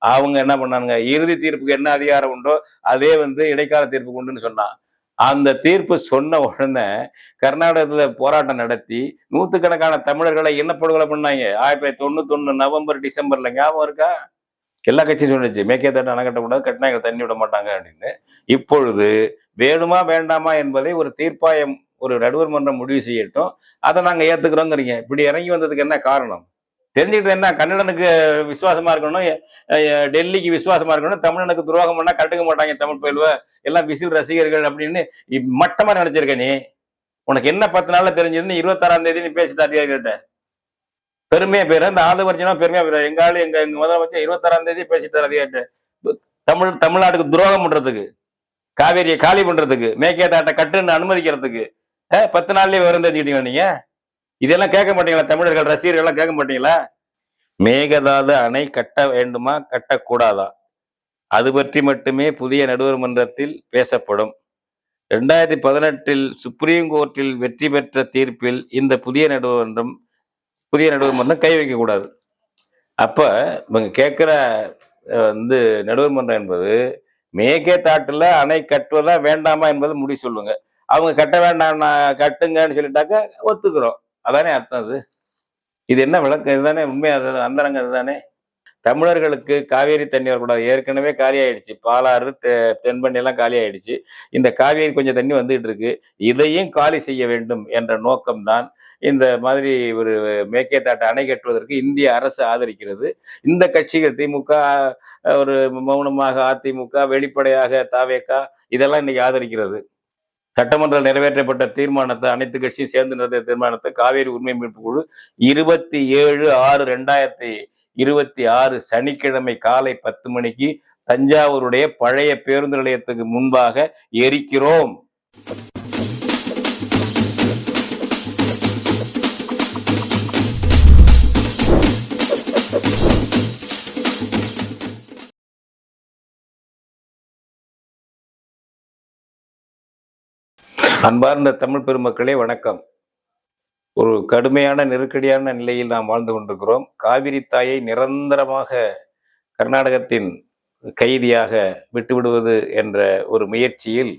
அவங்க என்ன பண்ணாங்க, இறுதி தீர்ப்புக்கு என்ன அதிகாரம் உண்டோ அதே இடைக்கால தீர்ப்புக்கு உண்டுன்னு சொன்னான். அந்த தீர்ப்பு சொன்ன உடனே கர்நாடகத்துல போராட்டம் நடத்தி நூத்துக்கணக்கான தமிழர்களை இனப்படுகொலை பண்ணாங்க. 1991 நவம்பர் டிசம்பர்ல ஞாபகம் இருக்கா? எல்லா கட்சியும் சொன்னிச்சு மேற்கேத்தாட்டு அணை கட்டக்கூடாது, கட்டினா எங்க தண்ணி விட மாட்டாங்க அப்படின்னு. இப்பொழுது வேணுமா வேண்டாமா என்பதை ஒரு தீர்ப்பாயம், ஒரு நடுவர் மன்றம் முடிவு செய்யட்டும், அதை நாங்க ஏத்துக்கிறோங்கிறீங்க. இப்படி இறங்கி வந்ததுக்கு என்ன காரணம்? தெரிஞ்சுக்கிட்டு என்ன, கன்னடனுக்கு விசுவாசமா இருக்கணும், டெல்லிக்கு விசுவாசமா இருக்கணும், தமிழனுக்கு துரோகம் பண்ணா கட்டுக்க மாட்டாங்க தமிழ் பயில்வ, எல்லாம் விசில் ரசிகர்கள் அப்படின்னு மட்டமா நினைச்சிருக்க நீ. உனக்கு என்ன 10 நாள்ல தெரிஞ்சதுன்னு 26ஆம் தேதி நீ பேசிட்டு அதிகாரிகிட்ட பெருமையா பேரு, இந்த ஆதவர்ஜனா பெருமையா பேரு. எங்க ஆளு எங்க முதலமைச்சர் 26ஆம் தேதி பேசிட்டார் அதிகாரிட்ட. தமிழ்நாட்டுக்கு துரோகம் பண்றதுக்கு, காவேரியை காலி பண்றதுக்கு, மேற்கேத்தாட்டை கட்டுன்னு அனுமதிக்கிறதுக்கு 10 நாள்லயே விவரம் தெரிஞ்சுக்கிட்டீங்களா நீங்க? இதெல்லாம் கேட்க மாட்டீங்களா? தமிழர்கள் ரசிகர்கள் எல்லாம் கேட்க மாட்டீங்களா? மேகதாது அணை கட்ட வேண்டுமா கட்டக்கூடாதா, அது பற்றி மட்டுமே புதிய நடுவர் மன்றத்தில் பேசப்படும். 2018 சுப்ரீம் கோர்ட்டில் வெற்றி பெற்ற தீர்ப்பில் இந்த புதிய நடுவர் மன்றம் கை வைக்க கூடாது. அப்ப இவங்க கேட்கிற நடுவர் மன்றம் என்பது மேகதாட்டுல அணை கட்டுவதா வேண்டாமா என்பது முடிவு சொல்லுங்க. அவங்க கட்ட வேண்டாம் கட்டுங்கன்னு சொல்லிட்டாக்க ஒத்துக்கிறோம். அதானே அர்த்தம். அது இது என்ன விளக்கம்? இதுதானே உண்மை, அந்தரங்க இதுதானே. தமிழர்களுக்கு காவேரி தண்ணி வரக்கூடாது. ஏற்கனவே காலி ஆயிடுச்சு, பாலாறு தென்பண்ணி எல்லாம் காலி ஆயிடுச்சு. இந்த காவேரி கொஞ்சம் தண்ணி வந்துகிட்டு இருக்கு, இதையும் காலி செய்ய வேண்டும் என்ற நோக்கம்தான் இந்த மாதிரி ஒரு மேற்கேத்தாட்டை அணை கட்டுவதற்கு இந்திய அரசு ஆதரிக்கிறது. இந்த கட்சிகள் திமுக ஒரு மௌனமாக, அதிமுக வெளிப்படையாக, தாவேகா இதெல்லாம் இன்னைக்கு ஆதரிக்கிறது. சட்டமன்றம் நிறைவேற்றப்பட்ட தீர்மானத்தை, அனைத்து கட்சியும் சேர்ந்து நடத்திய தீர்மானத்தை காவேரி உரிமை மீட்பு குழு 27/6/2026 சனிக்கிழமை காலை 10 மணிக்கு தஞ்சாவூருடைய பழைய பேருந்து நிலையத்துக்கு முன்பாக எரிக்கிறோம். அன்பார்ந்த தமிழ் பெருமக்களே வணக்கம். ஒரு கடுமையான நெருக்கடியான நிலையில் நாம் வாழ்ந்து கொண்டிருக்கிறோம். காவிரி தாயை நிரந்தரமாக கர்நாடகத்தின் கைதியாக விட்டுவிடுவது என்ற ஒரு முயற்சியில்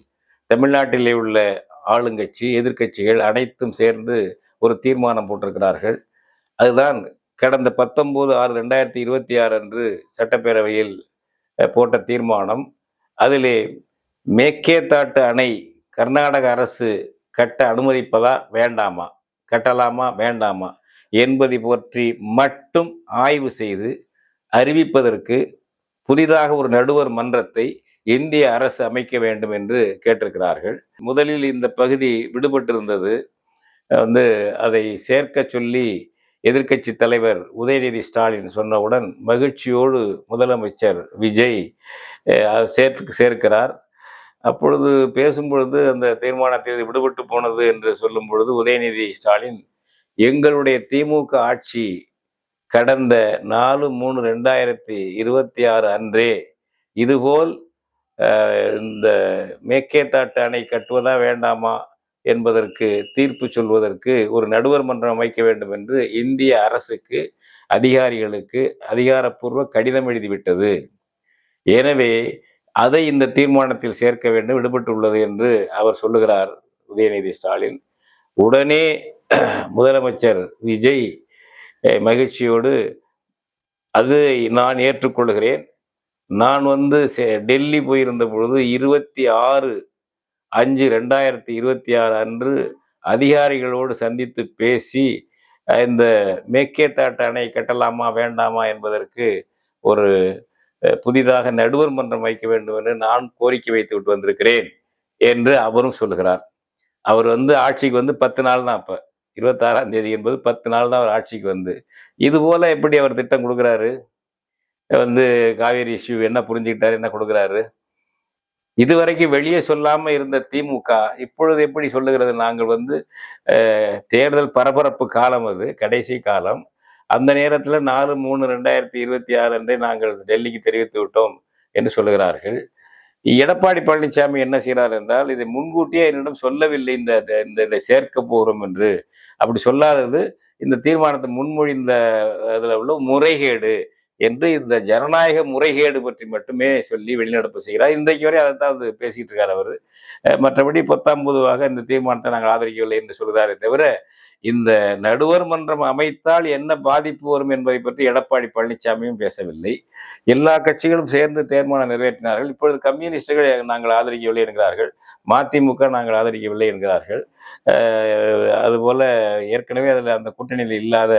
தமிழ்நாட்டிலே உள்ள ஆளுங்கட்சி, எதிர்கட்சிகள் அனைத்தும் சேர்ந்து ஒரு தீர்மானம் போட்டிருக்கிறார்கள். அதுதான் கடந்த 19/6/2026 அன்று சட்டப்பேரவையில் போட்ட தீர்மானம். அதிலே மேற்கேத்தாட்டு அணை கர்நாடக அரசு கட்ட அனுமதிப்பதா வேண்டாமா, கட்டலாமா வேண்டாமா என்பதை பற்றி மட்டும் ஆய்வு செய்து அறிவிப்பதற்கு புதிதாக ஒரு நடுவர் மன்றத்தை இந்திய அரசு அமைக்க வேண்டும் என்று கேட்டிருக்கிறார்கள். முதலில் இந்த பகுதி விடுபட்டிருந்தது. அதை சேர்க்க சொல்லி எதிர்கட்சி தலைவர் உதயநிதி ஸ்டாலின் சொன்னவுடன் மகிழ்ச்சியோடு முதலமைச்சர் விஜய் சேர்க்கிறார். அப்பொழுது பேசும்பொழுது அந்த தீர்மானத்தை விடுபட்டு போனது என்று சொல்லும் பொழுது உதயநிதி ஸ்டாலின், எங்களுடைய திமுக ஆட்சி கடந்த 4/3/2026 அன்றே இதுபோல் இந்த மேற்கேத்தாட்டு அணை கட்டுவதா வேண்டாமா என்பதற்கு தீர்ப்பு சொல்வதற்கு ஒரு நடுவர் மன்றம் அமைக்க வேண்டும் என்று இந்திய அரசுக்கு, அதிகாரிகளுக்கு அதிகாரப்பூர்வ கடிதம் எழுதிவிட்டது. எனவே அதை இந்த தீர்மானத்தில் சேர்க்க வேண்டும், விடுபட்டுள்ளது என்று அவர் சொல்லுகிறார் உதயநிதி ஸ்டாலின். உடனே முதலமைச்சர் விஜய் மகிழ்ச்சியோடு, அது நான் ஏற்றுக்கொள்கிறேன், நான் டெல்லி போயிருந்த பொழுது 26/5/2026 அன்று அதிகாரிகளோடு சந்தித்து பேசி இந்த மேற்கேத்தாட்டு அணை கட்டலாமா வேண்டாமா என்பதற்கு ஒரு புதிதாக நடுவர் மன்றம் வைக்க வேண்டும் என்று நான் கோரிக்கை வைத்து விட்டு வந்திருக்கிறேன் என்று அவரும் சொல்லுகிறார். அவர் ஆட்சிக்கு 10 நாள் தான். அப்ப 26ஆம் தேதி என்பது 10 நாள் தான் அவர் ஆட்சிக்கு இது போல எப்படி அவர் திட்டம் கொடுக்குறாரு? காவேரி இஷ்யூ என்ன புரிஞ்சுக்கிட்டாரு, என்ன கொடுக்குறாரு? இதுவரைக்கும் வெளியே சொல்லாம இருந்த திமுக இப்பொழுது எப்படி சொல்லுகிறது? நாங்கள் தேர்தல் பரபரப்பு காலம், அது கடைசி காலம், அந்த நேரத்தில் 4/3/2026 அன்றே நாங்கள் டெல்லிக்கு தெரிவித்து விட்டோம் என்று சொல்லுகிறார்கள். எடப்பாடி பழனிசாமி என்ன செய்கிறார் என்றால், இதை முன்கூட்டியே என்னிடம் சொல்லவில்லை இதை சேர்க்க போகிறோம் என்று. அப்படி சொல்லாதது இந்த தீர்மானத்தை முன்மொழிந்த அதில் உள்ள முறைகேடு என்று இந்த ஜனநாயக முறைகேடு பற்றி மட்டுமே சொல்லி வெளிநடப்பு செய்கிறார். இன்றைக்கு வரை அதைத்தான் பேசிட்டு இருக்கார் அவர். மற்றபடி பொத்தாம் பொதுவாக இந்த தீர்மானத்தை நாங்கள் ஆதரிக்கவில்லை என்று சொல்கிறாரே தவிர, இந்த நடுவர் மன்றம் அமைத்தால் என்ன பாதிப்பு வரும் என்பதை பற்றி எடப்பாடி பழனிசாமியும் பேசவில்லை. எல்லா கட்சிகளும் சேர்ந்து தீர்மானம் நிறைவேற்றினார்கள். இப்பொழுது கம்யூனிஸ்டுகள் நாங்கள் ஆதரிக்கவில்லை என்கிறார்கள், மதிமுக நாங்கள் ஆதரிக்கவில்லை என்கிறார்கள். அதுபோல ஏற்கனவே அதில் அந்த கூட்டணியில் இல்லாத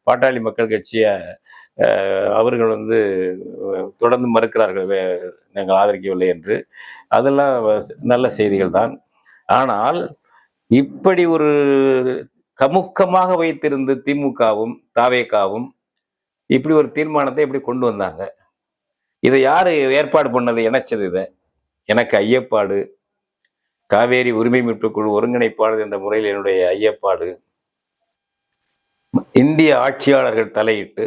பாட்டாளி மக்கள் கட்சியை அவர்கள் தொடர்ந்து மறுக்கிறார்கள், நாங்கள் ஆதரிக்கவில்லை என்று. அதெல்லாம் நல்ல செய்திகள் தான். ஆனால் இப்படி ஒரு கமுக்கமாக வைத்திருந்த திமுகவும் தாவேகாவும் இப்படி ஒரு தீர்மானத்தை எப்படி கொண்டு வந்தாங்க? இதை யாரு ஏற்பாடு பண்ணது, இணைச்சது? இதை எனக்கு ஐயப்பாடு, காவேரி உரிமை மீட்பு குழு ஒருங்கிணைப்பாளர் என்ற முறையில் என்னுடைய ஐயப்பாடு, இந்திய ஆட்சியாளர்கள் தலையிட்டு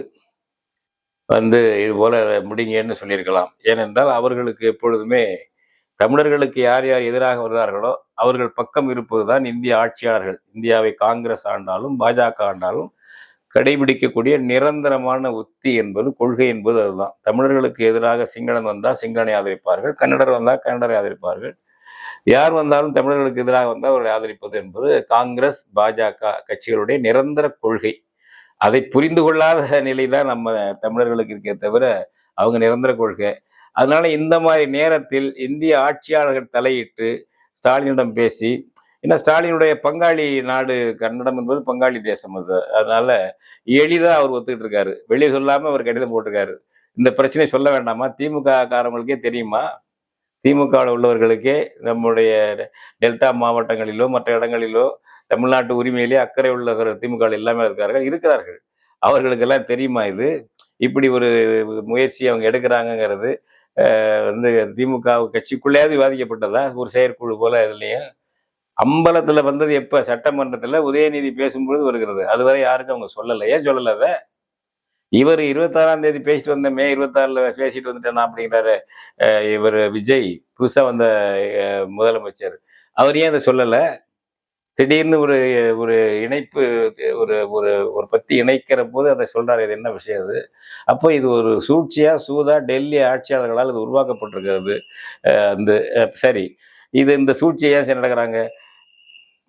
இது போல முடிங்கன்னு சொல்லியிருக்கலாம். ஏனென்றால் அவர்களுக்கு எப்பொழுதுமே தமிழர்களுக்கு யார் யார் எதிராக வருகிறார்களோ அவர்கள் பக்கம் இருப்பதுதான் இந்திய ஆட்சியாளர்கள். இந்தியாவை காங்கிரஸ் ஆண்டாலும் பாஜக ஆண்டாலும் கடைபிடிக்கக்கூடிய நிரந்தரமான உத்தி என்பது, கொள்கை என்பது அதுதான். தமிழர்களுக்கு எதிராக சிங்களன் வந்தால் சிங்களனை ஆதரிப்பார்கள், கன்னடர் வந்தால் கன்னடரை ஆதரிப்பார்கள். யார் வந்தாலும் தமிழர்களுக்கு எதிராக வந்தால் அவர்களை ஆதரிப்பது என்பது காங்கிரஸ் பாஜக கட்சிகளுடைய நிரந்தர கொள்கை. அதை புரிந்து கொள்ளாத நிலை தான் நம்ம தமிழர்களுக்கு இருக்கே தவிர அவங்க நிரந்தர கொள்கை. அதனால இந்த மாதிரி நேரத்தில் இந்திய ஆட்சியாளர்கள் தலையிட்டு ஸ்டாலினிடம் பேசி, ஏன்னா ஸ்டாலினுடைய பங்காளி நாடு கன்னடம் என்பது பங்காளி தேசம் அது. அதனால எளிதாக அவர் ஒத்துக்கிட்டு இருக்காரு. வெளியே சொல்லாமல் அவர் கடிதம் போட்டிருக்காரு. இந்த பிரச்சனை சொல்ல வேண்டாமா? திமுக காரங்களுக்கே தெரியுமா? திமுகவில் உள்ளவர்களுக்கே நம்முடைய டெல்டா மாவட்டங்களிலோ மற்ற இடங்களிலோ தமிழ்நாட்டு உரிமையிலே அக்கறை உள்ள திமுக எல்லாமே இருக்கிறார்கள். அவர்களுக்கெல்லாம் தெரியுமா இது? இப்படி ஒரு முயற்சி அவங்க எடுக்கிறாங்கிறது திமுக கட்சிக்குள்ளேயாவது விவாதிக்கப்பட்டதா? ஒரு செயற்குழு போல இதுலயும் அம்பலத்துல வந்தது எப்ப? சட்டமன்றத்துல உதயநிதி பேசும்பொழுது வருகிறது. அதுவரை யாருக்கும் அவங்க சொல்லலை. ஏன் சொல்லல? இவர் 26ஆம் தேதி பேசிட்டு வந்த, மே 26ல பேசிட்டு வந்துட்டேனா அப்படிங்கிறாரு இவர் விஜய், புதுசா வந்த முதலமைச்சர். அவர் ஏன் அதை சொல்லல? திடீர்னு ஒரு ஒரு இணைப்பு, ஒரு ஒரு ஒரு பத்தி இணைக்கிற போது அதை சொல்றாரு. இது என்ன விஷயம் அது? அப்போ இது ஒரு சூழ்ச்சியா, சூதா டெல்லி ஆட்சியாளர்களால் இது உருவாக்கப்பட்டிருக்கிறது. சரி, இது இந்த சூழ்ச்சியை ஏன் நடக்கிறாங்க?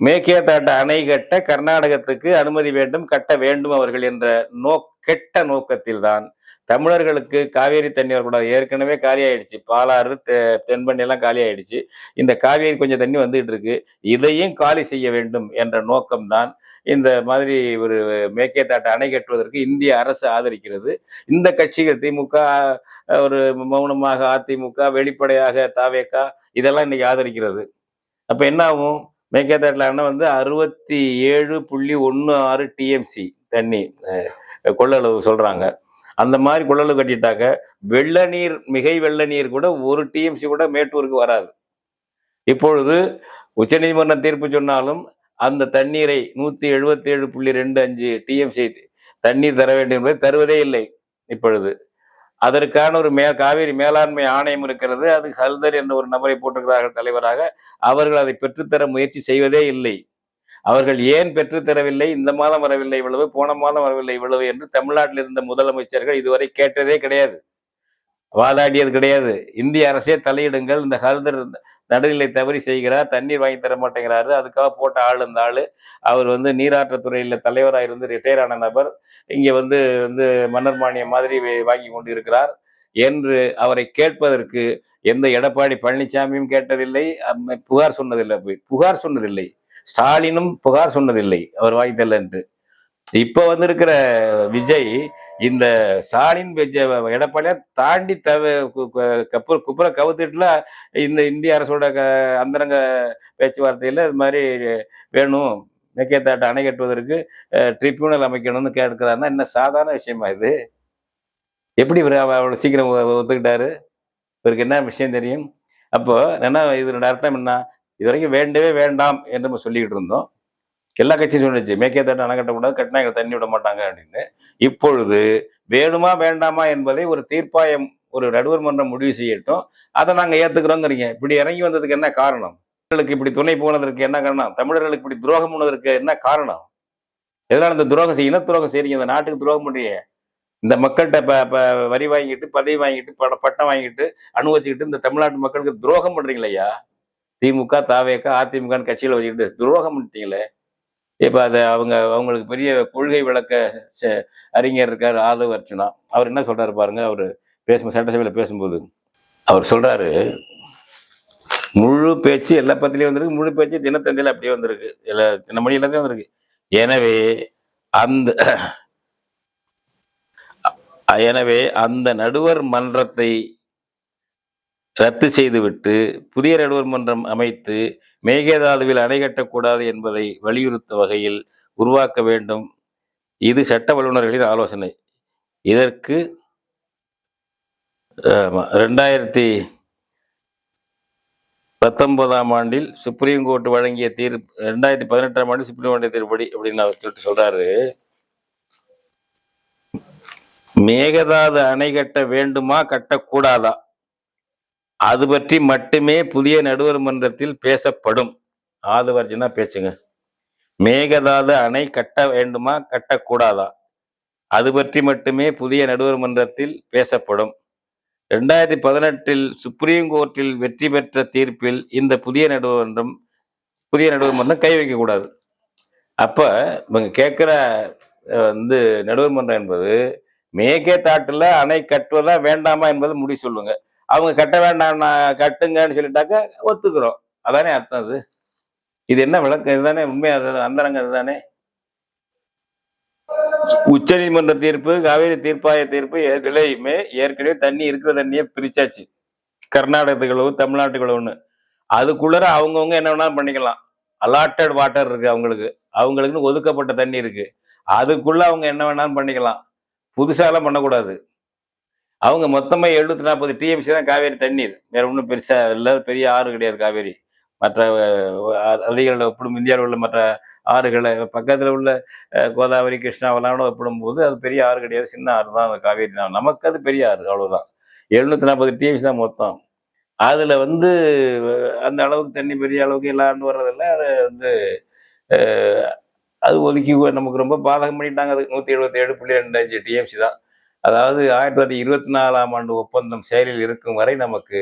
மேகேதாட்டு அணை கட்ட கர்நாடகத்துக்கு அனுமதி வேண்டும், கட்ட வேண்டும் அவர்கள் என்ற கெட்ட நோக்கத்தில் தான் தமிழர்களுக்கு காவேரி தண்ணி வரக்கூடாது. ஏற்கனவே காலி ஆயிடுச்சு, பாலாறு தென்பண்ணி எல்லாம் காலி ஆயிடுச்சு. இந்த காவேரி கொஞ்சம் தண்ணி வந்துட்டு இருக்கு, இதையும் காலி செய்ய வேண்டும் என்ற நோக்கம்தான் இந்த மாதிரி ஒரு மேகேதாட்டு அணை கட்டுவதற்கு இந்திய அரசு ஆதரிக்கிறது. இந்த கட்சிகள் திமுக ஒரு மௌனமாக, அதிமுக வெளிப்படையாக, தாவேகா இதெல்லாம் இன்னைக்கு ஆதரிக்கிறது. அப்ப என்ன ஆகும்? மேகேதாட்டுல அணை 67.16 டிஎம்சி தண்ணி கொள்ளளவு சொல்றாங்க. அந்த மாதிரி கொள்ளளவு கட்டிட்டாக்க வெள்ள நீர், மிகை வெள்ள நீர் கூட 1 டிஎம்சி கூட மேட்டூருக்கு வராது. இப்பொழுது உச்சநீதிமன்றம் தீர்ப்பு சொன்னாலும் அந்த தண்ணீரை 177.25 டிஎம்சி தண்ணீர் தர வேண்டும் என்பதை தருவதே இல்லை. இப்பொழுது அதற்கான ஒரு காவேரி மேலாண்மை ஆணையம் இருக்கிறது. அது ஹல்தர் என்ற ஒரு நபரை போட்டிருக்கிறார்கள் தலைவராக. அவர்கள் அதை பெற்றுத்தர முயற்சி செய்வதே இல்லை. அவர்கள் ஏன் பெற்றுத்தரவில்லை? இந்த மாதம் வரவில்லை இவ்வளவு, போன மாதம் வரவில்லை இவ்வளவு என்று தமிழ்நாட்டில் இருந்த முதலமைச்சர்கள் இதுவரை கேட்டதே கிடையாது, வாதாடியது கிடையாது. இந்திய அரசே தலையிடுங்கள், இந்த ஹல்தர் நடுநிலை தவறி செய்கிறார், தண்ணீர் வாங்கி தர மாட்டேங்கிறாரு, அதுக்காக போட்ட ஆள் இந்த ஆளு, அவர் நீராற்றத்துறையில் தலைவராக இருந்து ரிட்டையர் ஆன நபர், இங்கே மன்னர் மானியம் மாதிரி வாங்கி கொண்டு இருக்கிறார் என்று அவரை கேட்பதற்கு எந்த எடப்பாடி பழனிசாமியும் கேட்டதில்லை, புகார் சொன்னதில்லை. ஸ்டாலினும் புகார் சொன்னதில்லை அவர் வாய்த்தல்ல என்று. இப்ப வந்திருக்கிற விஜய் இந்த ஸ்டாலின் எடப்பாடியார் தாண்டி குப்புற கவுத்துட்டுல இந்த இந்திய அரசோட அந்தரங்க பேச்சுவார்த்தையில இது மாதிரி வேணும், மேகேதாட்டு அணை கட்டுவதற்கு ட்ரிபியூனல் அமைக்கணும்னு கேட்கிறாருன்னா என்ன சாதாரண விஷயமா இது? எப்படி இவர் அவ்வளவு சீக்கிரம் ஒத்துக்கிட்டாரு? இவருக்கு என்ன விஷயம் தெரியும்? அப்போ என்ன இதனோட அர்த்தம் என்ன? இது வரைக்கும் வேண்டவே வேண்டாம் என்று நம்ம சொல்லிக்கிட்டு இருந்தோம். எல்லா கட்சியும் சொல்லிச்சு மேகேதாட்டு அணை கட்டக்கூடாது, கட்டினா எங்களை தண்ணி விட மாட்டாங்க அப்படின்னு. இப்பொழுது வேணுமா வேண்டாமா என்பதை ஒரு தீர்ப்பாயம், ஒரு நடுவர் மன்றம் முடிவு செய்யட்டும், அதை நாங்கள் ஏத்துக்கிறோங்கிறீங்க. இப்படி இறங்கி வந்ததுக்கு என்ன காரணம்? தமிழர்களுக்கு இப்படி துணை போனதற்கு என்ன காரணம்? தமிழர்களுக்கு இப்படி துரோகம் போனதற்கு என்ன காரணம்? எதனால இந்த துரோகம் இன துரோகம் செய்றீங்க? இந்த நாட்டுக்கு துரோகம் பண்றீங்க. இந்த மக்கள்கிட்ட வரி வாங்கிட்டு, பதவி வாங்கிட்டு, பட்டம் வாங்கிட்டு, அனுபவிச்சுக்கிட்டு இந்த தமிழ்நாட்டு மக்களுக்கு துரோகம் பண்றீங்களையா? திமுக, தாவேக, அதிமுகன்னு கட்சியில வச்சுக்கிட்டு துரோகம் பண்ணிட்டீங்களே. இப்ப அத அவங்களுக்கு பெரிய கொள்கை விளக்க அறிஞர் இருக்காரு ஆதவ அர்ஜுனா. அவர் என்ன சொல்றாரு பாருங்க. அவரு சட்டசபையில பேசும்போது அவர் சொல்றாரு, முழு பேச்சு எல்லா பத்திலையும் வந்திருக்கு, முழு பேச்சு தினத்தந்தியில அப்படியே வந்திருக்கு, தினமணி எல்லாத்தையும் வந்திருக்கு. எனவே அந்த அந்த நடுவர் மன்றத்தை ரத்து செய்துவிட்டு புதிய நடுவர் மன்றம் அமைத்து மேகதாதுவில் அணை கட்டக்கூடாது என்பதை வலியுறுத்தும் வகையில் உருவாக்க வேண்டும். இது சட்ட வல்லுநர்களின் ஆலோசனை. இதற்கு 2019 ஆண்டில் சுப்ரீம் கோர்ட் வழங்கிய தீர்ப்பு, 2018 ஆண்டு சுப்ரீம் கோர்ட் தீர்ப்படி அப்படின்னு அவர் சொல்றாரு, மேகதாது அணை கட்ட வேண்டுமா கட்டக்கூடாதா அது பற்றி மட்டுமே புதிய நடுவர் மன்றத்தில் பேசப்படும். ஆதவர்ஜினா பேச்சுங்க. மேகதாது அணை கட்ட வேண்டுமா கட்டக்கூடாதா அது பற்றி மட்டுமே புதிய நடுவர் மன்றத்தில் பேசப்படும். 2018 சுப்ரீம் கோர்ட்டில் வெற்றி பெற்ற தீர்ப்பில் இந்த புதிய நடுவர் மன்றம் கை வைக்க கூடாது. அப்ப இவங்க கேட்கிற நடுவர் மன்றம் என்பது மேகதாட்டுல அணை கட்டுவதா வேண்டாமா என்பதை முடிவு சொல்லுங்க. அவங்க கட்ட வேண்டாம் கட்டுங்கன்னு சொல்லிட்டாக்க ஒத்துக்கிறோம். அதானே அர்த்தம். அது இது என்ன விளக்கம்? இதுதானே உண்மையா? அந்தரங்க இதுதானே. உச்ச நீதிமன்ற தீர்ப்பு, காவேரி தீர்ப்பாய தீர்ப்பு எதுலையுமே ஏற்கனவே தண்ணி இருக்கிற தண்ணியை பிரிச்சாச்சு. கர்நாடகத்துகளோ தமிழ்நாட்டுகளோன்னு அதுக்குள்ளர அவங்கவுங்க என்ன வேணாலும் பண்ணிக்கலாம். அலாட்டட் வாட்டர் இருக்கு, அவங்களுக்குன்னு ஒதுக்கப்பட்ட தண்ணி இருக்கு. அதுக்குள்ள அவங்க என்ன வேணாலும் பண்ணிக்கலாம். புதுசாலாம் பண்ணக்கூடாது. அவங்க மொத்தமா 740 டிஎம்சி தான் காவேரி தண்ணீர். வேற ஒன்றும் பெருசா இல்லை, பெரிய ஆறு கிடையாது காவேரி. மற்ற நதிகளில் ஒப்பிடும் இந்தியாவில் உள்ள மற்ற ஆறுகளை பக்கத்தில் உள்ள கோதாவரி, கிருஷ்ணாவெல்லாம் ஒப்பிடும் போது அது பெரிய ஆறு கிடையாது, சின்ன ஆறு தான் அந்த காவேரி. நமக்கு அது பெரிய ஆறு, அவ்வளவுதான். 740 டிஎம்சி தான் மொத்தம். அதுல அந்த அளவுக்கு தண்ணி பெரிய அளவுக்கு எல்லா ஆண்டு வர்றதில்லை. அதை அது ஒதுக்கி நமக்கு ரொம்ப பாதகம் பண்ணிட்டாங்க. அது 177.25 டிஎம்சி தான். அதாவது 1924 ஆண்டு ஒப்பந்தம் செயலில் இருக்கும் வரை நமக்கு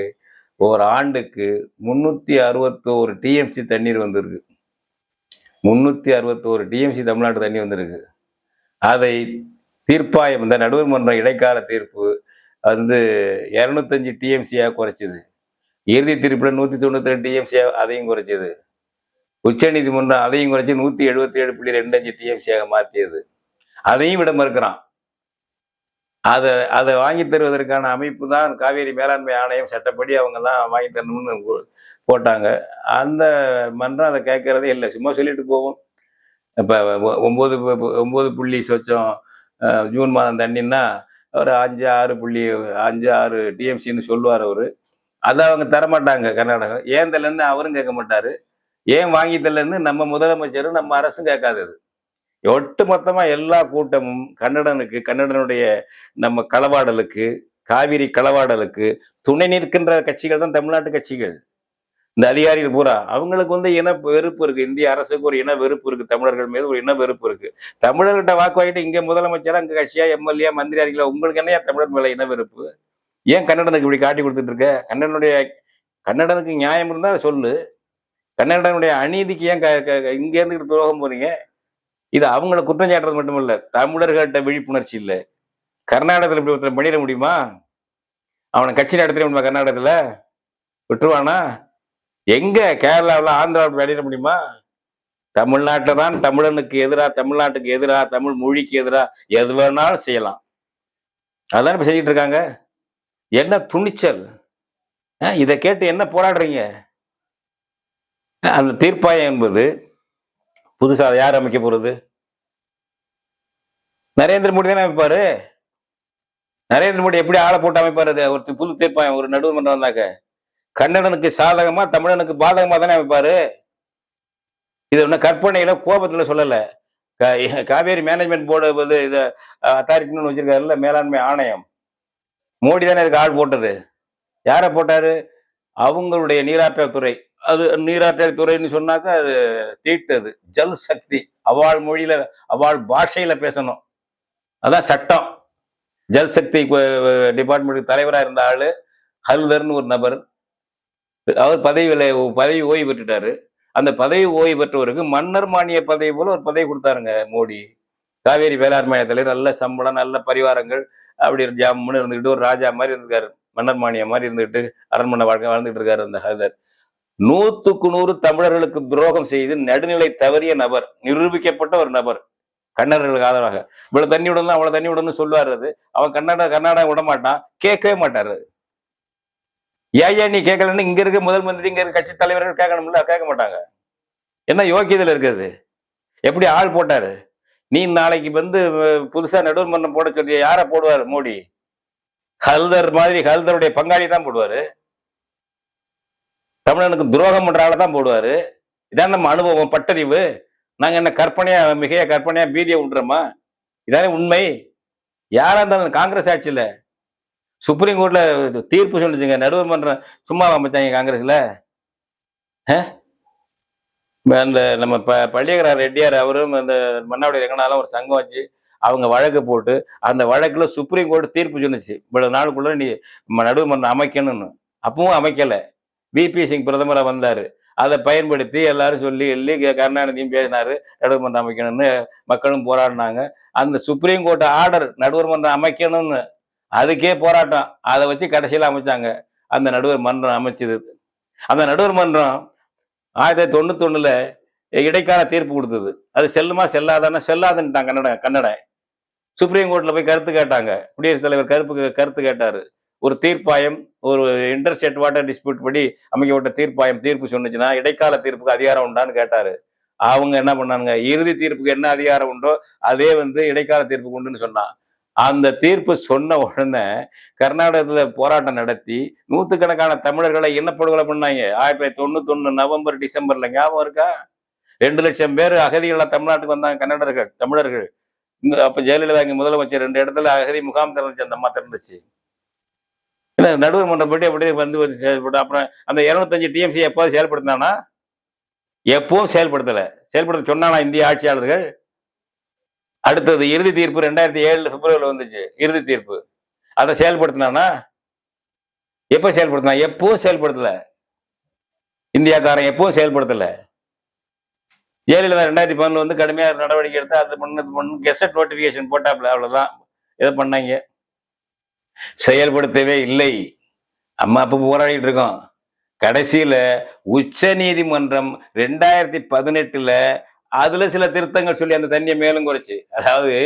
ஒரு ஆண்டுக்கு 361 டிஎம்சி தண்ணீர் வந்திருக்கு. 361 டிஎம்சி தமிழ்நாட்டு தண்ணி வந்திருக்கு. அதை தீர்ப்பாயம், இந்த நடுவர் மன்ற இடைக்கால தீர்ப்பு 205 டிஎம்சியா குறைச்சது. இறுதி தீர்ப்புல 192 டிஎம்சியா அதையும் குறைச்சது. உச்ச நீதிமன்றம் அதையும் குறைச்சி 177.25 டிஎம்சியாக மாற்றியது. அதையும் விட மறுக்கிறான். அதை வாங்கி தருவதற்கான அமைப்பு தான் காவேரி மேலாண்மை ஆணையம். சட்டப்படி அவங்க தான் வாங்கி தரணும்னு போட்டாங்க. அந்த மன்றம் அதை கேட்கறதே இல்லை, சும்மா சொல்லிட்டு போவோம். இப்போ 9 புள்ளி சொச்சம் ஜூன் மாதம் தண்ணின்னா ஒரு 5-6 டிஎம்சின்னு சொல்லுவார் அவரு. அதை அவங்க தரமாட்டாங்க கர்நாடகம். ஏன் தரலன்னு அவரும் கேட்க மாட்டாரு, ஏன் வாங்கி தரலன்னு நம்ம முதலமைச்சரும் நம்ம அரசும் கேட்காதது. ஒட்டு மொத்தமா எல்லா கூட்டமும் கன்னடனுடைய நம்ம களவாடலுக்கு, காவிரி களவாடலுக்கு துணை நிற்கின்ற கட்சிகள் தான் தமிழ்நாட்டு கட்சிகள். இந்த அதிகாரிகள் பூரா அவங்களுக்கு இன வெறுப்பு இருக்கு. இந்திய அரசுக்கு ஒரு இன வெறுப்பு இருக்கு, தமிழர்கள் மீது ஒரு இன வெறுப்பு இருக்கு. தமிழர்கிட்ட வாக்கு வாங்கிட்டு இங்க முதலமைச்சரா, அங்க கட்சியா, எம்எல்ஏ, மந்திரி அறிக்கல, உங்களுக்கு என்னையா தமிழர் மேல இன வெறுப்பு? ஏன் கன்னடனுக்கு இப்படி காட்டி கொடுத்துட்டு இருக்க? கன்னடனுக்கு நியாயம் இருந்தா சொல்லு. கன்னடனுடைய அநீதிக்கு ஏன் இங்க இருந்து துரோகம் போறீங்க? இது அவங்கள குற்றம் சாட்டுறது மட்டும் இல்ல, தமிழர்கள்ட்ட விழிப்புணர்ச்சி இல்லை. கர்நாடகத்தில் இப்படி ஒருத்தர் பண்ணிட முடியுமா? அவனை கட்சி நடத்திட முடியுமா? கர்நாடகத்துல விட்டுருவானா? எங்க கேரளாவில், ஆந்திராவில் பண்ணிட முடியுமா? தமிழ்நாட்டில் தான் தமிழனுக்கு எதிராக, தமிழ்நாட்டுக்கு எதிராக, தமிழ் மொழிக்கு எதிராக எது வேணாலும் செய்யலாம். அதான் இப்ப செஞ்சிட்டு இருக்காங்க. என்ன துணிச்சல்! இதை கேட்டு என்ன போராடுறீங்க? அந்த தீர்ப்பாயம் என்பது புதுசா யார் அமைக்க போறது? நரேந்திர மோடி தானே அமைப்பாரு. நரேந்திர மோடி எப்படி ஆளை போட்டு அமைப்பாரு? ஒரு புது தீர்ப்பாயம், ஒரு நடுவர் மன்றம் வந்தாக்க கன்னடனுக்கு சாதகமா, தமிழனுக்கு பாதகமா தானே அமைப்பாரு. இது ஒண்ணு கற்பனையில, கோபத்துல சொல்லல. காவேரி மேனேஜ்மெண்ட் போர்டு இதை அத்தாரிட்டின்னு வச்சிருக்காருல்ல, மேலாண்மை ஆணையம். மோடி தானே இதுக்கு ஆள் போட்டது. யாரை போட்டாரு? அவங்களுடைய நீராற்றல் துறை. அது நீராற்றல் துறைன்னு சொன்னாக்க அது தீட்டது ஜல் சக்தி. அவாள் மொழியில, அவாள் பாஷையில பேசணும். அதான் சட்டம். ஜல்சக்தி டிபார்ட்மெண்ட் தலைவராக இருந்த ஆளு ஹல்தர்னு ஒரு நபர். அவர் பதவி ஓய்வு பெற்றுட்டாரு. அந்த பதவி ஓய்வு பெற்றவருக்கு மன்னர் மானிய பதவி போல ஒரு பதவி கொடுத்தாருங்க மோடி. காவேரி வேளாண்மை தலைவர், நல்ல சம்பளம், நல்ல பரிவாரங்கள், அப்படி ஜாமுன்னு இருந்துகிட்டு ஒரு ராஜா மாதிரி இருந்திருக்காரு. மன்னர் மானிய மாதிரி இருந்துகிட்டு அரண்மனை வாழ்க்கை வாழ்ந்துட்டு இருக்காரு அந்த ஹல்தர். 100க்கு 100 தமிழர்களுக்கு துரோகம் செய்து நடுநிலை தவறிய நபர், நிரூபிக்கப்பட்ட ஒரு நபர். கன்னடர்களுக்கு ஆதரவாக இவ்வளவு தண்ணி விடணும் அவ்வளவு தண்ணி விடணும்னு சொல்லுவாரு. அது அவன் கர்நாடகா விட மாட்டான், கேட்கவே மாட்டாரு. ஏன் நீ கேட்கலன்னு இங்க இருக்க முதல் மந்திரி, இங்க இருக்க கட்சி தலைவர்கள் கேட்கணும்ல, கேட்க மாட்டாங்க. என்ன யோக்கியதுல இருக்கிறது? எப்படி ஆள் போட்டாரு? நீ நாளைக்கு வந்து புதுசா நடுவர் மன்றம் போட சொல்லிய, யார போடுவாரு மோடி? ஹல்தர் மாதிரி, ஹல்தருடைய பங்காளி தான் போடுவாரு. தமிழனுக்கு துரோகம் பண்ற ஆளை தான் போடுவாரு. இதான் நம்ம அனுபவம், பட்டறிவு. நாங்க என்ன கற்பனையா, மிகைய கற்பனையா பீதியை விட்டுறோமா? இதானே உண்மை. யாரா இருந்தாலும் காங்கிரஸ் ஆட்சியில சுப்ரீம் கோர்ட்ல தீர்ப்பு சொல்லிச்சுங்க, நடுவர் மன்றம் சும்மா அமைச்சாங்க காங்கிரஸ்ல. அந்த நம்ம பள்ளியகரா ரெட்டியார் அவரும் அந்த மன்னாவுடைய ரங்கனாலும் ஒரு சங்கம் வச்சு அவங்க வழக்கு போட்டு, அந்த வழக்குல சுப்ரீம் கோர்ட் தீர்ப்பு சொன்னிச்சு, இவ்வளவு நாளுக்குள்ள நீ நடுவர் மன்றம் அமைக்கணும்னு. அப்பவும் அமைக்கல. விபி சிங் பிரதமரா வந்தாரு. அதை பயன்படுத்தி எல்லாரும் சொல்லி கருணாநிதியும் பேசினாரு, நடுவர் மன்றம் அமைக்கணும்னு. மக்களும் போராடினாங்க. அந்த சுப்ரீம் கோர்ட் ஆர்டர் நடுவர் மன்றம் அமைக்கணும்னு, அதுக்கே போராட்டம். அதை வச்சு கடைசியில் அமைச்சாங்க. அந்த நடுவர் மன்றம் அமைச்சது. அந்த நடுவர் மன்றம் 1991 இடைக்கால தீர்ப்பு கொடுத்தது. அது செல்லுமா செல்லாதான? செல்லாதுன்னுட்டாங்க கன்னட. சுப்ரீம் கோர்ட்ல போய் கருத்து கேட்டாங்க. குடியரசுத் தலைவர் கருத்து கேட்டாரு. ஒரு தீர்ப்பாயம், ஒரு இன்டர்ஸ்டேட் வாட்டர் டிஸ்பியூட் படி அமைக்கப்பட்ட தீர்ப்பாயம் தீர்ப்பு சொன்னுச்சுன்னா இடைக்கால தீர்ப்புக்கு அதிகாரம் உண்டான்னு கேட்டாரு. அவங்க என்ன பண்ணாங்க, இறுதி தீர்ப்புக்கு என்ன அதிகாரம் உண்டோ அதே வந்து இடைக்கால தீர்ப்புக்கு உண்டுன்னு சொன்னான். அந்த தீர்ப்பு சொன்ன உடனே கர்நாடகத்துல போராட்டம் நடத்தி நூத்துக்கணக்கான தமிழர்களை இனப்படுகொலை பண்ணாங்க. 1991 நவம்பர் டிசம்பர்ல, ஞாபகம் இருக்கா? 2 லட்சம் பேர் அகதிகளா தமிழ்நாட்டுக்கு வந்தாங்க தமிழர்கள். அப்ப ஜெயலலிதா இங்க முதலமைச்சர் 2 இடத்துல அகதி முகாம் திறந்துச்சு, அந்த அம்மா திறந்துச்சு. நடுவர் மன்றம் போட்டு அப்படியே வந்து செயல்பட்டு, அப்புறம் அந்த 205 டிஎம்சி எப்போது செயல்படுத்தினானா? எப்பவும் செயல்படுத்த சொன்னானா இந்திய ஆட்சியாளர்கள்? அடுத்தது இறுதி தீர்ப்பு 2007 பிப்ரவரியில் வந்துச்சு. இறுதி தீர்ப்பு அதை செயல்படுத்தினானா? எப்ப செயல்படுத்தினா? எப்பவும் செயல்படுத்தல. இந்தியாக்காரன் எப்பவும் செயல்படுத்தல. ஜெயலலிதா 2011 வந்து கடுமையா நடவடிக்கை எடுத்து அது பண்ணு கெசட் நோட்டிபிகேஷன் போட்டாப்ல, அவ்வளவுதான். எதை பண்ணாங்க? செயல்படுத்தவே இல்லை. அம்மா அப்ப போராடிட்டு இருக்கோம். கடைசியில உச்ச நீதிமன்றம் 2018 அதுல சில திருத்தங்கள் சொல்லி அந்த தண்ணியை மேலும் குறைச்சு, அதாவது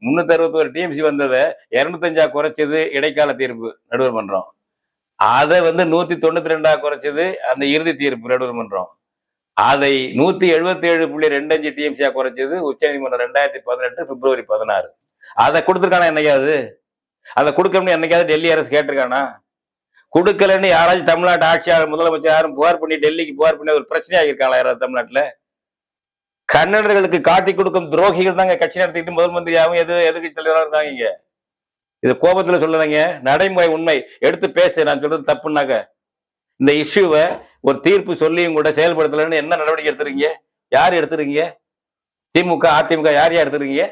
361 டிஎம்சி வந்ததை 205 குறைச்சது இடைக்கால தீர்ப்பு நடுவர் மன்றம். அதை வந்து 192 குறைச்சது அந்த இறுதி தீர்ப்பு நடுவர் மன்றம். அதை 177.25 டிஎம்சியா குறைச்சது உச்ச நீதிமன்றம் 2018 பிப்ரவரி 16. அதை கொடுத்துருக்கானா என்னைக்காவது? அதை கொடுக்கணும்னு என்னைக்காவது டெல்லி அரசு கேட்டிருக்கானா? கொடுக்கலன்னு யாராச்சும் தமிழ்நாட்டு ஆட்சியாளர், முதலமைச்சர் யாரும் புகார் பண்ணி டெல்லிக்கு புகார் பண்ணி ஒரு பிரச்சனையாக இருக்காங்களா யாராவது தமிழ்நாட்டுல? கன்னடர்களுக்கு காட்டி கொடுக்கும் துரோகிகள் தாங்க கட்சி நடத்திக்கிட்டு முதல் மந்திரியாகவும் எதிர்கட்சி தலைவராக இருக்காங்க. இது கோபத்துல சொல்லலைங்க, நடைமுறை உண்மை. எடுத்து பேச, நான் சொல்றது தப்புனாக்க. இந்த இஷ்யூவை ஒரு தீர்ப்பு சொல்லியும் கூட செயல்படுத்தலன்னு என்ன நடவடிக்கை எடுத்துருக்கீங்க? யார் எடுத்துருக்கீங்க? திமுக, அதிமுக யார் எடுத்துருக்கீங்க?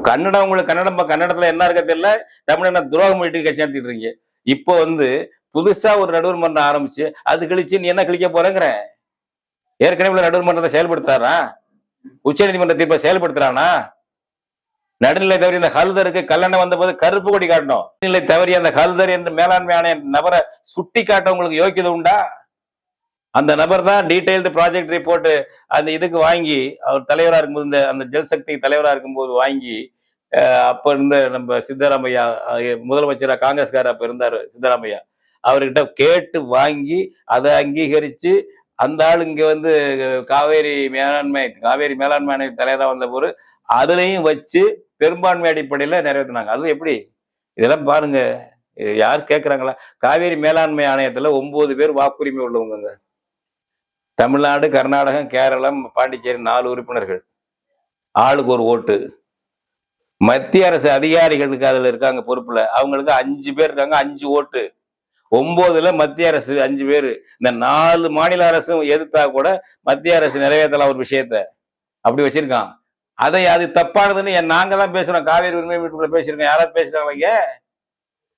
கன்னடம், உங்களுக்கு கன்னடத்துல என்ன இருக்க தெரியல, தமிழ்நாடு துரோகம் பண்ணிட்டு கட்சி நடத்திட்டு இருக்கீங்க. இப்போ வந்து புதுசா ஒரு நடுவர் மன்றம் ஆரம்பிச்சு அது கழிச்சு நீ என்ன கிழிக்க போறேங்கிற? ஏற்கனவே நடுவர் மன்றத்தை செயல்படுத்துறாரா? உச்ச நீதிமன்ற தீர்ப்பை செயல்படுத்துறானா? நடுநிலை தவறி அந்த ஹல்தருக்கு கல்லணை வந்த போது கருப்பு கொடி காட்டணும். நடுநிலை தவறி அந்த ஹல்தர் என்று மேலாண்மை ஆணைய நபரை சுட்டி காட்ட உங்களுக்கு யோக்கியது உண்டா? அந்த நபர் தான் டீடைல்டு ப்ராஜெக்ட் ரிப்போர்ட் அந்த இதுக்கு வாங்கி, அவர் தலைவராக இருக்கும்போது, அந்த ஜல்சக்தி தலைவராக இருக்கும்போது வாங்கி, அப்ப இருந்த நம்ம சித்தராமையா முதலமைச்சராக காங்கிரஸ்காரர் அப்ப இருந்தாரு சித்தராமையா, அவர்கிட்ட கேட்டு வாங்கி அதை அங்கீகரிச்சு அந்த ஆள் இங்க வந்து காவேரி மேலாண்மை ஆணைய தலைவராக வந்த போது அதுலயும் வச்சு பெரும்பான்மை அடிப்படையில நிறைவேற்றினாங்க. அதுவும் எப்படி? இதெல்லாம் பாருங்க, யார் கேட்கறாங்களா? காவேரி மேலாண்மை ஆணையத்துல 9 பேர் வாக்குரிமை உள்ளவங்க. தமிழ்நாடு, கர்நாடகம், கேரளம், பாண்டிச்சேரி 4 உறுப்பினர்கள், ஆளுக்கு ஒரு ஓட்டு. மத்திய அரசு அதிகாரிகளுக்கு அதுல இருக்காங்க பொறுப்புல, அவங்களுக்கு 5 பேர் இருக்காங்க, 5 ஓட்டு. 9ல மத்திய அரசு 5 பேரு. இந்த 4 மாநில அரசும் எதிர்த்தா கூட மத்திய அரசு நிறைவேற்றலாம் ஒரு விஷயத்த, அப்படி வச்சிருக்கான். அது தப்பானதுன்னு நாங்க தான் பேசுறோம். காவேரி உரிமை மீட்புக்குள்ள பேசியிருக்கோம். யாராவது பேசுறாங்க?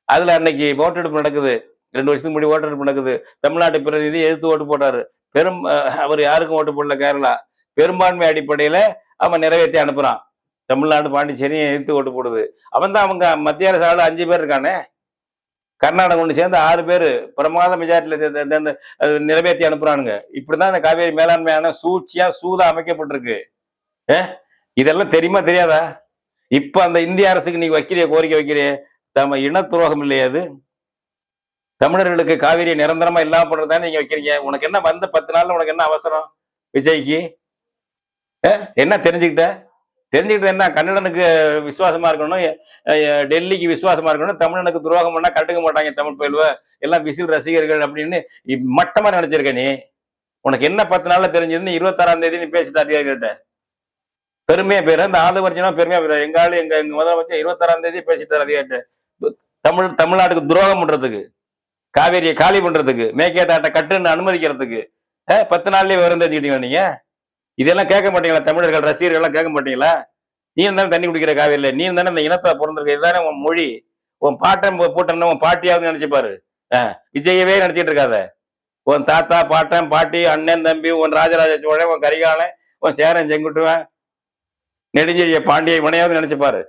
அதுல அன்னைக்கு ஓட்டெடுப்பு நடக்குது. 2 வருஷத்துக்கு முன்னாடி ஓட்டெடுப்பு நடக்குது. தமிழ்நாட்டு பிரதிநிதி எதிர்த்து ஓட்டு போட்டாரு. அவர் யாருக்கும் ஓட்டு போடல. கேரளா பெரும்பான்மை அடிப்படையில அவன் நிறைவேற்றி அனுப்புறான். தமிழ்நாடு பாண்டிச்சேரியும் எதிர்த்து ஓட்டு போடுது. அவன் தான் அவங்க மத்திய அரசு ஆளு 5 பேர் இருக்கானே. கர்நாடகம் ஒன்று சேர்ந்து 6 பேர் பிரமாத மெஜாரிட்டியில நிறைவேற்றி அனுப்புறானுங்க. இப்படிதான் இந்த காவேரி மேலாண்மையான சூழ்ச்சியா சூதா அமைக்கப்பட்டிருக்கு. இதெல்லாம் தெரியுமா தெரியாதா? இப்ப அந்த இந்திய அரசுக்கு நீங்க கோரிக்கை வைக்கிறிய தம இன துரோகம் இல்லையா? அது தமிழர்களுக்கு காவிரியை நிரந்தரமா இல்லாம பண்றதுதான் நீங்க வைக்கிறீங்க. உனக்கு என்ன வந்த 10 நாள்ல உனக்கு என்ன அவசரம்? விஜய்க்கு என்ன தெரிஞ்சுக்கிட்ட என்ன? கன்னடனுக்கு விசுவாசமா இருக்கணும், டெல்லிக்கு விசுவாசமா இருக்கணும், தமிழனுக்கு துரோகம் பண்ணா கண்டுக்க மாட்டாங்க தமிழ் பயில்வ எல்லாம் விசில் ரசிகர்கள் அப்படின்னு மட்டமா நினைச்சிருக்க நீ. உனக்கு என்ன 10 நாள்ல தெரிஞ்சதுன்னு 26ஆம் தேதி நீ பேசிட்டு அதிகாரிகிட்ட பெருமையா பேரு. அந்த ஆளுவர்ஜனா பெருமையா பேரு. எங்க ஆளு எங்க முதலமைச்சர் 26ஆம் தேதி பேசிட்டார் அதிகாரிகிட்ட. தமிழ்நாட்டுக்கு துரோகம் பண்றதுக்கு, காவேரியை காலி பண்றதுக்கு, மேகேதாட்டை கட்டுன்னு அனுமதிக்கிறதுக்கு 10 நாள்லயே வரும் தெரிஞ்சுக்கிட்டீங்களா நீங்க? இதெல்லாம் கேட்க மாட்டீங்களா? தமிழர்கள் ரசிகர்கள் எல்லாம் கேட்க மாட்டீங்களா? நீ தானே தண்ணி குடிக்கிற காவேரியில, நீ தானே இந்த இனத்தை பிறந்திருக்க, இதுதானே உன் மொழி. உன் பாட்டன் போட்டா உன் பாட்டியாவது நினைச்சுப்பாரு. விஜயவே நினைச்சிட்டு இருக்காத. உன் தாத்தா பாட்டன் பாட்டி அண்ணன் தம்பி உன் ராஜராஜ சோழன் உன் கரிகாலன் உன் சேரன் செங்குட்டுவன் நெடுஞ்செழிய பாண்டிய மனையாவது நினைச்சுப்பாரு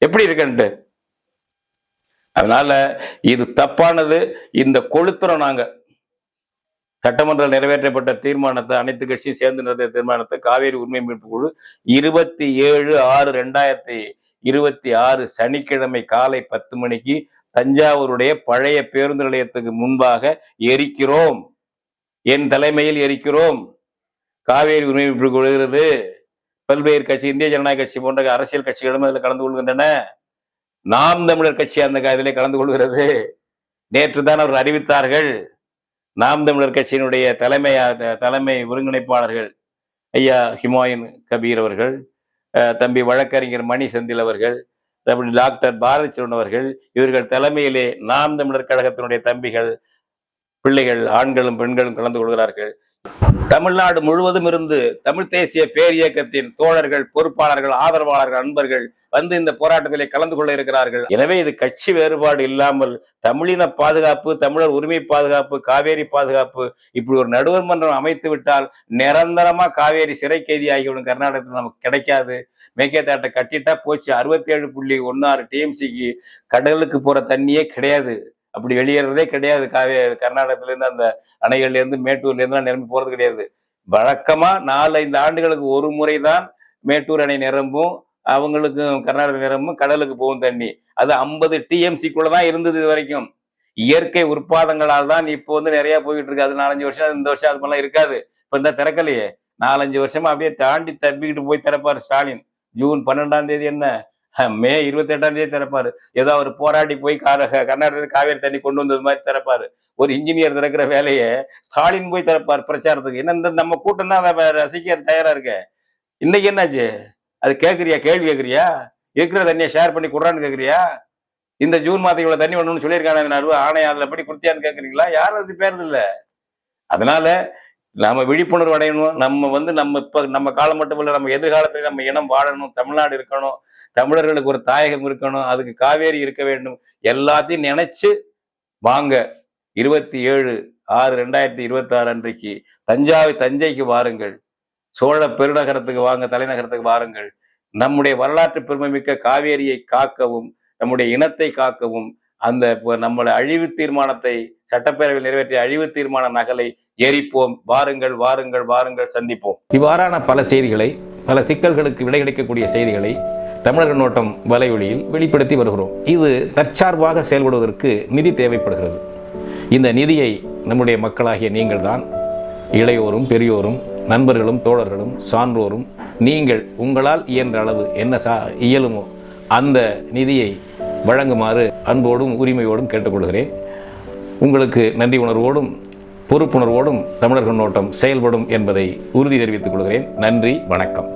எப்படி இருக்குன்ட்டு. அதனால இது தப்பானது. இந்த கொளுத்துறோம் நாங்க. சட்டமன்றத்தில் நிறைவேற்றப்பட்ட தீர்மானத்தை, அனைத்து கட்சியும் சேர்ந்து நிறைவேற்ற தீர்மானத்தை காவேரி உரிமை மீட்பு குழு 27/6/2026 சனிக்கிழமை காலை 10 மணிக்கு தஞ்சாவூருடைய பழைய பேருந்து நிலையத்துக்கு முன்பாக எரிக்கிறோம். என் தலைமையில் எரிக்கிறோம். காவேரி உரிமை மீட்பு கொள்கிறது. பல்வேறு கட்சி, இந்திய ஜனநாயக கட்சி போன்ற அரசியல் கட்சிகளும் அதில் கலந்து கொள்கின்றன. நாம் தமிழர் கட்சி அந்த இதிலே கலந்து கொள்கிறது. நேற்று தான் அவர் அறிவித்தார்கள். நாம் தமிழர் கட்சியினுடைய தலைமை ஒருங்கிணைப்பாளர்கள் ஐயா ஹுமாயூன் கபீர் அவர்கள், தம்பி வழக்கறிஞர் மணி செந்தில் அவர்கள், டாக்டர் பாரதி செல்வன் அவர்கள், இவர்கள் தலைமையிலே நாம் தமிழர் கழகத்தினுடைய தம்பிகள், பிள்ளைகள், ஆண்களும் பெண்களும் கலந்து கொள்கிறார்கள். தமிழ்நாடு முழுவதும் இருந்து தமிழ் தேசிய பேர் இயக்கத்தின் தோழர்கள், பொறுப்பாளர்கள், ஆதரவாளர்கள், அன்பர்கள் வந்து இந்த போராட்டத்திலே கலந்து கொள்ள இருக்கிறார்கள். எனவே இது கட்சி வேறுபாடு இல்லாமல் தமிழின பாதுகாப்பு, தமிழர் உரிமை பாதுகாப்பு, காவேரி பாதுகாப்பு, இப்படி ஒரு நடுவர் மன்றம் அமைத்து விட்டால் நிரந்தரமா காவேரி சிறை கைதி ஆகிவிடும். கர்நாடகத்தில் நமக்கு கிடைக்காது. மேகேதாட்டை கட்டிட்டா போச்சு. 67.16 டிஎம்சிக்கு கடலுக்கு போற தண்ணியே கிடையாது. அப்படி வெளியேறதே கிடையாது. கர்நாடகத்துல இருந்து அந்த அணைகள்ல இருந்து மேட்டூர்ல இருந்து நிரம்பி போறது கிடையாது. வழக்கமா 4-5 ஆண்டுகளுக்கு ஒரு முறைதான் மேட்டூர் அணை நிரம்பும், அவங்களுக்கும் கர்நாடக நிரம்பும், கடலுக்கு போகும் தண்ணி. அது 50 டிஎம்சிக்குள்ளதான் இருந்தது இது வரைக்கும். இயற்கை உற்பாதங்களால் தான் இப்போ நிறைய போயிட்டு இருக்கு. அது 4-5 வருஷம், இந்த வருஷம் அது மாதிரிலாம் இருக்காது. இப்ப இந்த திறக்கலையே, 4-5 வருஷமா அப்படியே தாண்டி தப்பிக்கிட்டு போய் திறப்பாரு ஸ்டாலின். ஜூன் 12ஆம் தேதி என்ன, மே 28ஆம் தேதி திறப்பாரு. ஏதோ அவர் போராடி போய் கர்நாடகத்துக்கு காவேரி தண்ணி கொண்டு வந்தது மாதிரி திறப்பாரு. ஒரு இன்ஜினியர் திறக்கிற வேலையை ஸ்டாலின் போய் திறப்பார் பிரச்சாரத்துக்கு. என்ன நம்ம கூட்டம் தான் அதை ரசிக்க தயாரா இருக்க. இன்னைக்கு என்னாச்சு? அது கேட்குறியா? கேள்வி கேட்குறியா? இருக்கிற தண்ணியை ஷேர் பண்ணி கொடுறான்னு கேட்குறியா? இந்த ஜூன் மாதம் இவ்வளவு தண்ணி ஒண்ணுன்னு சொல்லியிருக்காங்க ஆணையம், அதுல எப்படி கொடுத்தியான்னு கேட்குறீங்களா? யாரும் அது பேருது இல்லை. அதனால நாம விழிப்புணர்வு அடையணும். நம்ம இப்ப நம்ம காலம் மட்டும் இல்லை, நம்ம எதிர்காலத்துல நம்ம இனம் வாழணும், தமிழ்நாடு இருக்கணும், தமிழர்களுக்கு ஒரு தாயகம் இருக்கணும், அதுக்கு காவேரி இருக்க வேண்டும். எல்லாத்தையும் நினைச்சு வாங்க. 27/6/2026 அன்றைக்கு தஞ்சைக்கு வாருங்கள். சோழ பெருநகரத்துக்கு வாங்க, தலைநகரத்துக்கு வாருங்கள். நம்முடைய வரலாற்று பெருமைமிக்க காவேரியை காக்கவும், நம்முடைய இனத்தை காக்கவும், அந்த நம்மளை அழிவு தீர்மானத்தை சட்டப்பேரவையில் நிறைவேற்றிய அழிவு தீர்மான நகலை எரிப்போம். வாருங்கள் வாருங்கள் வாருங்கள், சந்திப்போம். இவ்வாறான பல செய்திகளை, பல சிக்கல்களுக்கு விடை கிடைக்கக்கூடிய செய்திகளை தமிழர் கண்ணோட்டம் வலைவழியில் வெளிப்படுத்தி வருகிறோம். இது தற்சார்பாக செயல்படுவதற்கு நிதி தேவைப்படுகிறது. இந்த நிதியை நம்முடைய மக்களாகிய நீங்கள் தான், இளையோரும் பெரியோரும் நண்பர்களும் தோழர்களும் சான்றோரும், நீங்கள் உங்களால் இயன்ற அளவு என்ன இயலுமோ அந்த நிதியை வழங்குமாறு அன்போடும் உரிமையோடும் கேட்டுக்கொள்கிறேன். உங்களுக்கு நன்றி உணர்வோடும் பொறுப்புணர்வோடும் தமிழர் கண்ணோட்டம் செயல்படும் என்பதை உறுதி தெரிவித்துக் கொள்கிறேன். நன்றி, வணக்கம்.